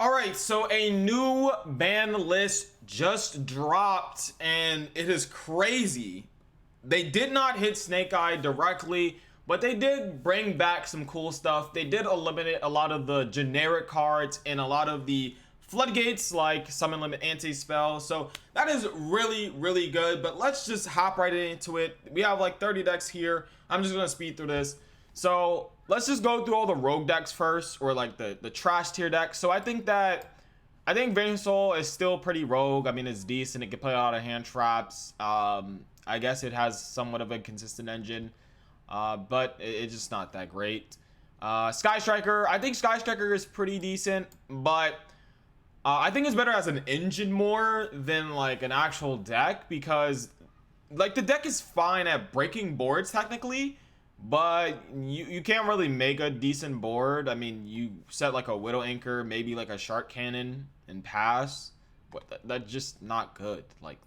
All right, so a new ban list just dropped, and it is crazy. They did not hit Snake Eye directly, but they did bring back some cool stuff. They did eliminate a lot of the generic cards and a lot of the floodgates like Summon Limit Anti-Spell. So that is really, really good. But let's just hop right into it. We have like 30 decks here. I'm just going to speed through this. So let's just go through all the rogue decks first, or like the trash tier decks. So I think Vein Soul is still pretty rogue. I mean, it's decent. It can play a lot of hand traps. I guess it has somewhat of a consistent engine, but it's just not that great. Sky Striker, I think Sky Striker is pretty decent, but I think it's better as an engine more than like an actual deck, because like the deck is fine at breaking boards technically, but you can't really make a decent board. I mean, you set like a Widow Anchor, maybe like a Shark Cannon and pass, but that's just not good. Like,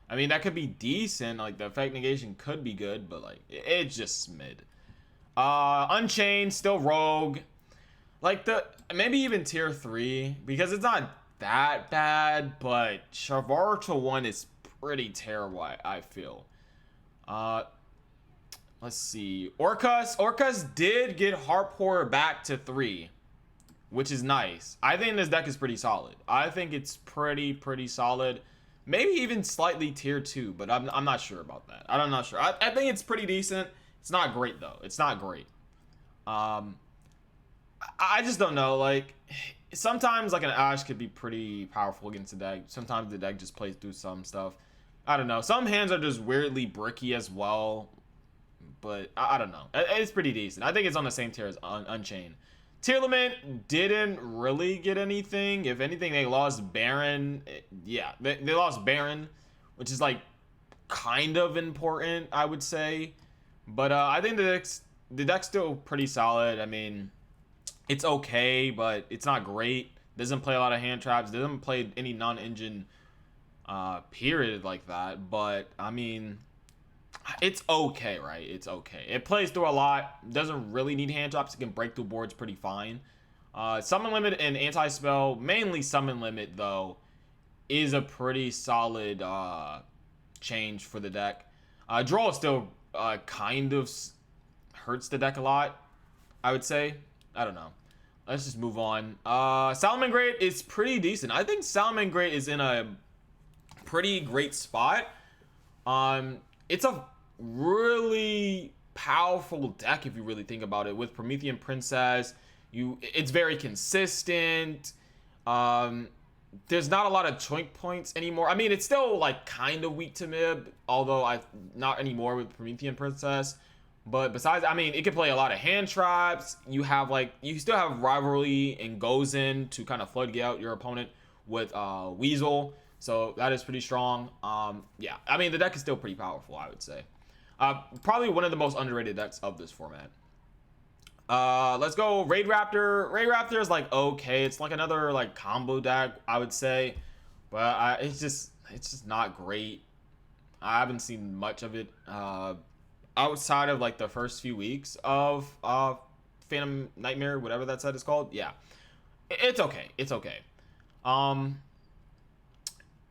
I mean, that could be decent, like the effect negation could be good, but like it's just mid. Unchained, still rogue, like the maybe even tier 3, because it's not that bad, but Shavar to 1 is pretty terrible, I feel. Let's see. Orcus did get Heart Pourer back to 3, which is nice. I think this deck is pretty solid. I think it's pretty solid. Maybe even slightly tier 2, but I'm not sure about that. I'm not sure. I think it's pretty decent. It's not great though. It's not great. I just don't know. Like, sometimes like an Ash could be pretty powerful against the deck. Sometimes the deck just plays through some stuff. I don't know. Some hands are just weirdly bricky as well, but I don't know. It's pretty decent. I think it's on the same tier as Unchained. Tier Limit didn't really get anything. If anything, they lost Baron. Yeah, they lost Baron, which is like kind of important, I would say. But I think the deck's still pretty solid. I mean, it's okay, but it's not great. Doesn't play a lot of hand traps. Doesn't play any non-engine period like that. But I mean, it's okay, right? It's okay. It plays through a lot. Doesn't really need hand traps. It can break through boards pretty fine. Summon Limit and Anti-Spell, mainly Summon Limit though, is a pretty solid change for the deck. Draw still kind of hurts the deck a lot, I would say. I don't know. Let's just move on. Salamangreat is pretty decent. I think Salamangreat is in a pretty great spot. It's a really powerful deck if you really think about it. With Promethean Princess, it's very consistent. There's not a lot of choink points anymore. I mean, it's still like kind of weak to Mib, although not anymore with Promethean Princess. But besides, I mean, it can play a lot of hand traps. You still have Rivalry and Gozen to kind of floodgate out your opponent with Weasel. So that is pretty strong. Yeah, I mean, the deck is still pretty powerful, I would say. Probably one of the most underrated decks of this format. Let's go Raid Raptor. Raid Raptor is like okay. It's like another like combo deck, I would say. But it's just not great. I haven't seen much of it outside of like the first few weeks of Phantom Nightmare, whatever that set is called. Yeah, it's okay. It's okay.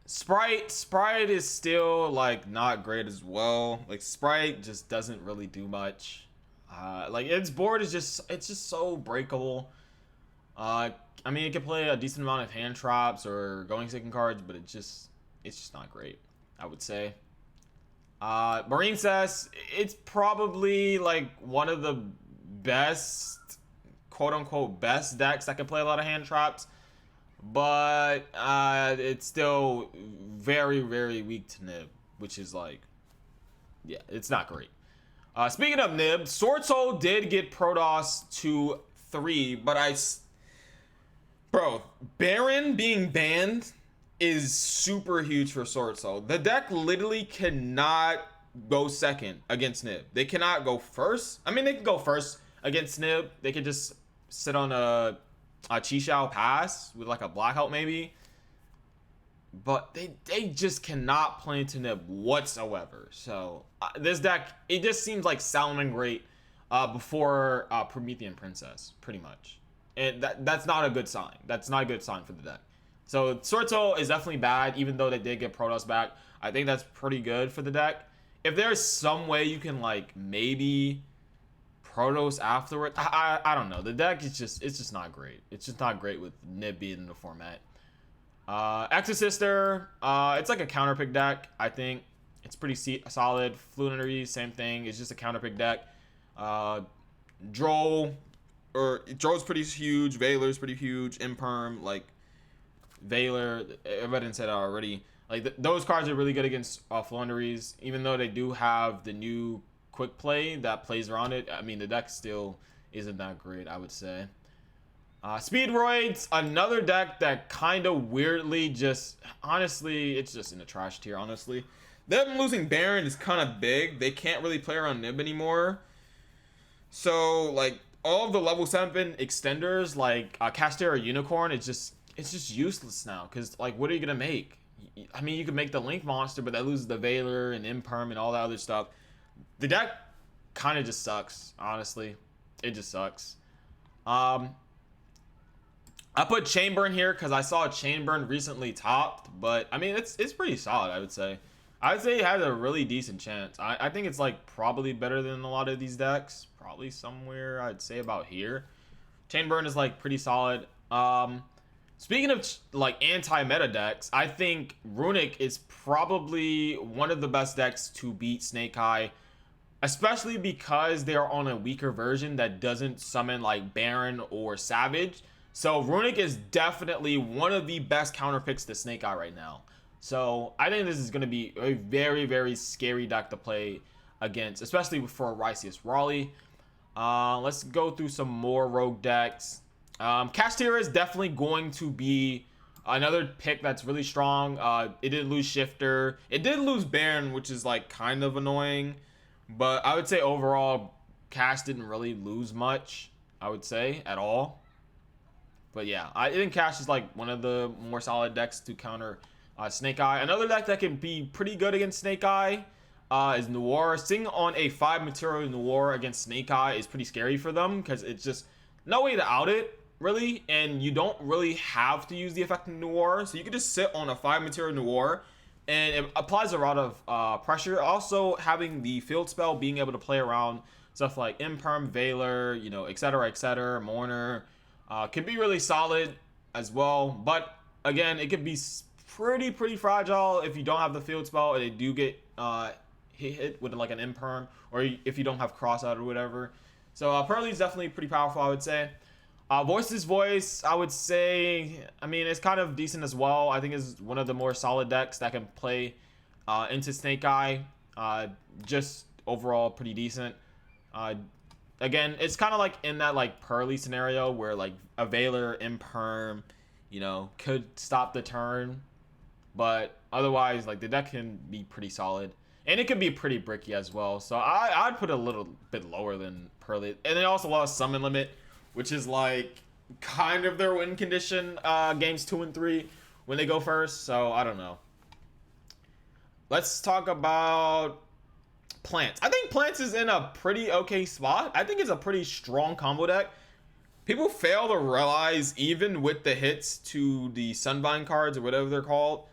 Sprite is still like not great as well. Like, Sprite just doesn't really do much. Like, its board is just so breakable. I mean, it can play a decent amount of hand traps or going second cards, but it's just not great, I would say. Marine Cess, it's probably like one of the best, quote unquote, best decks that can play a lot of hand traps, but it's still very weak to Nib, which is like, yeah, it's not great. Speaking of Nib, Sword Soul did get Protoss to 3, but bro, Baron being banned is super huge for Sword Soul. The deck literally cannot go second against Nib. They cannot go first. I mean, they can go first against Nib. They could just sit on a Chi pass with like a blackout maybe. But they just cannot play into Nib whatsoever. So this deck, it just seems like Salamangreat before Promethean Princess, pretty much. and that's not a good sign. That's not a good sign for the deck. So Sorto is definitely bad, even though they did get Protoss back. I think that's pretty good for the deck. If there's some way you can like maybe Protoss afterward, I don't know. The deck is just not great. It's just not great with Nib being in the format. Exosister, it's like a counterpick deck. I think it's pretty solid. Fluentary, same thing. It's just a counterpick deck. Droll's pretty huge. Valor's pretty huge. Imperm, like Valor, everybody said it already. Like those cards are really good against Flunderies, even though they do have the new quick play that plays around it. I mean, the deck still isn't that great, I would say. Speedroids, another deck that kind of weirdly just, honestly, it's just in the trash tier, honestly. Them losing Baron is kind of big. They can't really play around Nib anymore. So, like, all of the level 7 extenders, like Castera Unicorn, it's just useless now. Because, like, what are you going to make? I mean, you could make the Link monster, but that loses the Valor and Imperm and all that other stuff. The deck kind of just sucks, honestly. It just sucks. I put Chainburn here because I saw Chainburn recently topped, but I mean it's pretty solid, I would say. I would say it has a really decent chance. I think it's like probably better than a lot of these decks. Probably somewhere I'd say about here. Chainburn is like pretty solid. Speaking of like anti-meta decks, I think Runic is probably one of the best decks to beat Snake Eye, especially because they are on a weaker version that doesn't summon like Baron or Savage. So Runic is definitely one of the best counter picks to Snake Eye right now. So I think this is going to be a very, very scary deck to play against, especially for Rysius Raleigh. Let's go through some more rogue decks. Castera is definitely going to be another pick that's really strong. It did lose Shifter. It did lose Baron, which is like kind of annoying. But I would say overall, Cash didn't really lose much, I would say, at all. But yeah, I think Cash is like one of the more solid decks to counter Snake Eye. Another deck that can be pretty good against Snake Eye is Noir. Sitting on a 5 material Noir against Snake Eye is pretty scary for them because it's just no way to out it, really. And you don't really have to use the effect of Noir. So you can just sit on a 5 material Noir and it applies a lot of pressure. Also, having the field spell, being able to play around stuff like Imperm, Valor, you know, etc., Mourner, can be really solid as well. But again, it could be pretty fragile if you don't have the field spell and they do get hit with like an Imperm, or if you don't have cross out or whatever. So Pearly is definitely pretty powerful, I would say. Voice's Voice, I would say, I mean, it's kind of decent as well. I think it's one of the more solid decks that can play into Snake Eye. Just overall pretty decent. Again, it's kind of like in that like Pearly scenario where like a Valor, Imperm, you know, could stop the turn. But otherwise, like the deck can be pretty solid. And it could be pretty bricky as well. So I'd put it a little bit lower than Pearly. And they also lost Summon Limit, which is like kind of their win condition games 2 and 3 when they go first. So I don't know. Let's talk about Plants. I think Plants is in a pretty okay spot. I think it's a pretty strong combo deck. People fail to realize, even with the hits to the Sunvine cards or whatever they're called,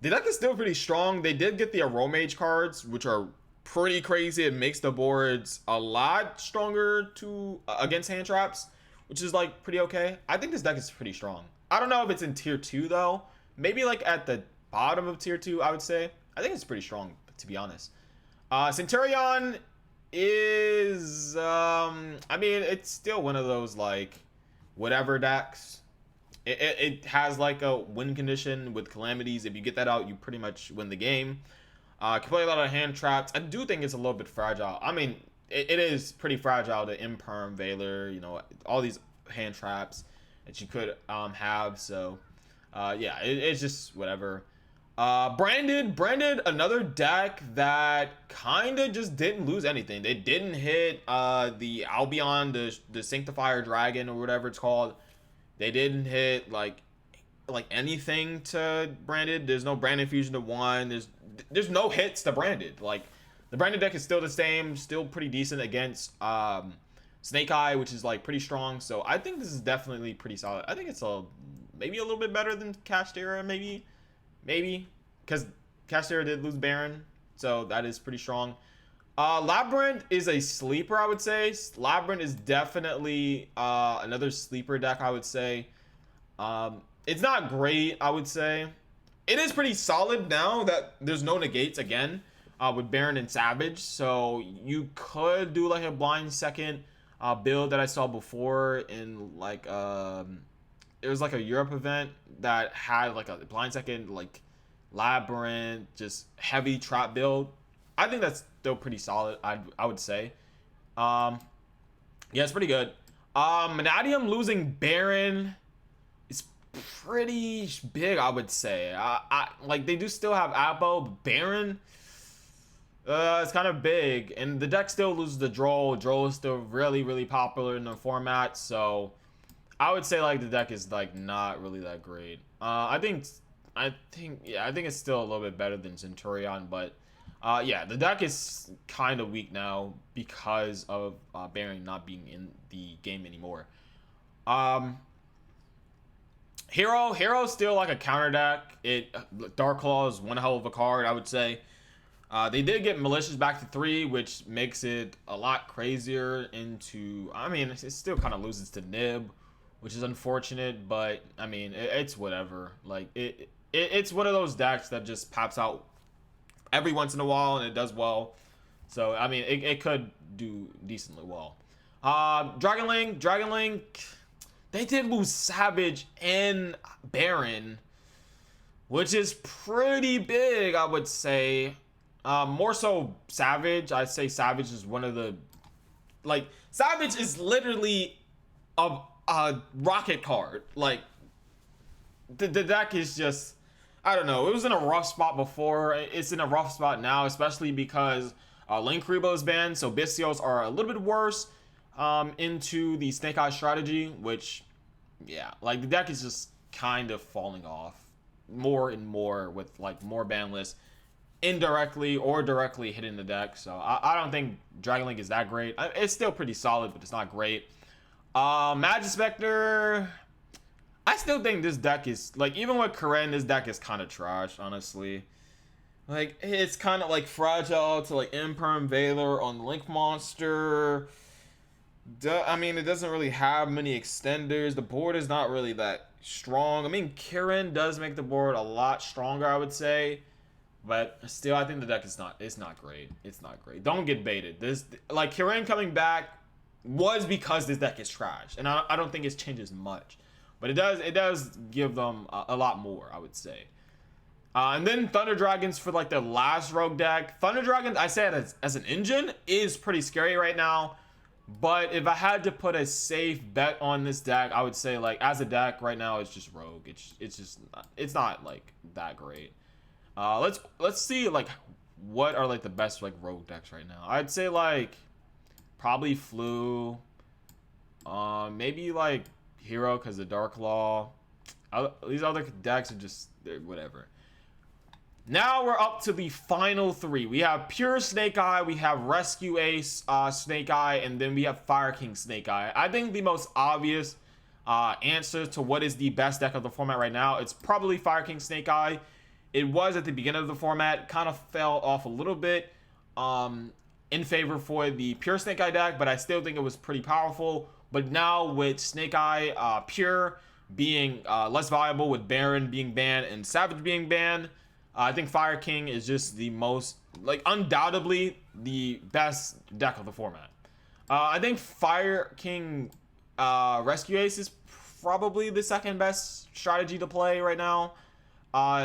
the deck is still pretty strong. They did get the Aromage cards, which are pretty crazy. It makes the boards a lot stronger to against hand traps, which is like pretty okay. I think this deck is pretty strong. I don't know if it's in tier 2 though. Maybe like at the bottom of tier 2, I would say. I think it's pretty strong, to be honest. Centurion is I mean, it's still one of those like whatever decks. It has like a win condition with calamities. If you get that out, you pretty much win the game. Can play a lot of hand traps. I do think it's a little bit fragile. I mean, it is pretty fragile to Imperm, Valor, you know, all these hand traps that you could have. So yeah, it's just whatever. Branded, another deck that kind of just didn't lose anything. They didn't hit the Albion, the Sanctifier Dragon or whatever it's called. They didn't hit like anything to Branded. There's no Branded Fusion to 1. There's no hits to Branded. Like the Branded deck is still the same, still pretty decent against Snake Eye, which is like pretty strong. So I think this is definitely pretty solid. I think it's maybe a little bit better than Castera, maybe, because Castera did lose Baron, so that is pretty strong. Labyrinth is a sleeper, I would say. Labyrinth is definitely another sleeper deck, I would say. It's not great, I would say. It is pretty solid now that there's no negates again with Baron and Savage. So you could do like a blind second build that I saw before in like it was like a Europe event that had like a blind second like Labyrinth, just heavy trap build. I think that's still pretty solid, I would say. Yeah, it's pretty good. Manadium losing Baron is pretty big, I would say. Like they do still have Abo, but Baron, it's kind of big, and the deck still loses the Droll. Droll is still really popular in the format, so I would say like the deck is like not really that great. I think it's still a little bit better than Centurion, but yeah, the deck is kind of weak now because of Baron not being in the game anymore. Hero's still like a counter deck. Dark Claw is one hell of a card, I would say. They did get Malicious back to 3, which makes it a lot crazier into... I mean, it still kind of loses to Nib, which is unfortunate, but, I mean, it's whatever. Like, it's one of those decks that just pops out every once in a while, and it does well. So, I mean, it could do decently well. Dragon Link, they did lose Savage and Baron, which is pretty big, I would say. More so Savage. I'd say Savage is one of the... Like, Savage is literally a rocket card. Like, the deck is just... I don't know. It was in a rough spot before. It's in a rough spot now, especially because Link Rebo is banned, so Bystials are a little bit worse into the Snake Eye strategy, which, yeah, like, the deck is just kind of falling off more and more with, like, more ban lists indirectly or directly hitting the deck. So I don't think Dragon Link is that great. It's still pretty solid, but it's not great. Magic Spectre, I still think this deck is, like, even with Karen, this deck is kind of trash, honestly. Like, it's kind of, like, fragile to, like, Imperm Valor on Link Monster. I mean, it doesn't really have many extenders. The board is not really that strong. I mean, Karen does make the board a lot stronger, I would say. But still, I think the deck is not great. It's not great. Don't get baited. This, like, Karen coming back was because this deck is trash. And I don't think it changes much. But it does give them a lot more, I would say. And then Thunder Dragons for like the last rogue deck. Thunder Dragons, I say it as an engine, is pretty scary right now. But if I had to put a safe bet on this deck, I would say like as a deck right now, it's just rogue. It's not like that great. Let's see like what are like the best like rogue decks right now. I'd say like probably Flu. Maybe like Hero because of Dark Law. These other decks are just whatever. Now we're up to the final 3. We have Pure Snake Eye, we have Rescue Ace Snake Eye, and then we have Fire King Snake Eye. I think the most obvious answer to what is the best deck of the format right now, it's probably Fire King Snake Eye. It was at the beginning of the format, kind of fell off a little bit in favor for the Pure Snake Eye deck, but I still think it was pretty powerful. But now with Snake Eye Pure being less viable, with Baron being banned and Savage being banned, I think Fire King is just the most, like, undoubtedly the best deck of the format. I think Fire King Rescue Ace is probably the second best strategy to play right now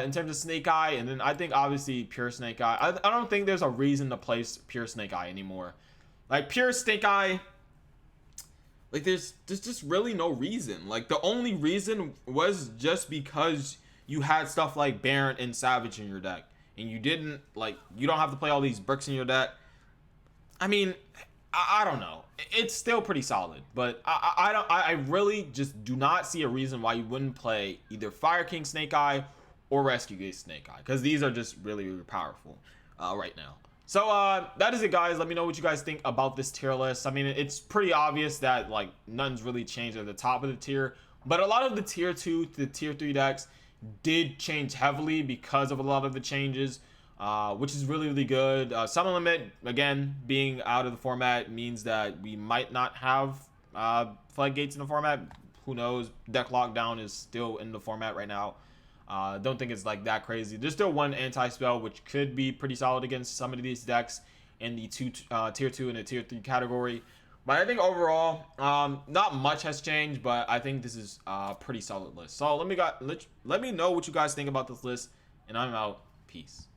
in terms of Snake Eye. And then I think obviously Pure Snake Eye. I don't think there's a reason to place Pure Snake Eye anymore. Like, Pure Snake Eye, like, there's just really no reason. Like, the only reason was just because you had stuff like Baron and Savage in your deck, and you didn't, like, you don't have to play all these bricks in your deck. I mean, I don't know. It's still pretty solid, but I really just do not see a reason why you wouldn't play either Fire King Snake Eye or Rescue Ace Snake Eye, because these are just really powerful right now. So that is it, guys. Let me know what you guys think about this tier list. I mean, it's pretty obvious that like none's really changed at the top of the tier, but a lot of the tier 2 to the tier 3 decks did change heavily because of a lot of the changes, which is really, really good. Summon Limit, again, being out of the format means that we might not have Floodgates in the format. Who knows? Deck Lockdown is still in the format right now. Don't think it's like that crazy. There's still one anti-spell, which could be pretty solid against some of these decks in the tier 2 and the tier 3 category. But I think overall, not much has changed, but I think this is a pretty solid list. So let me know what you guys think about this list, and I'm out. Peace.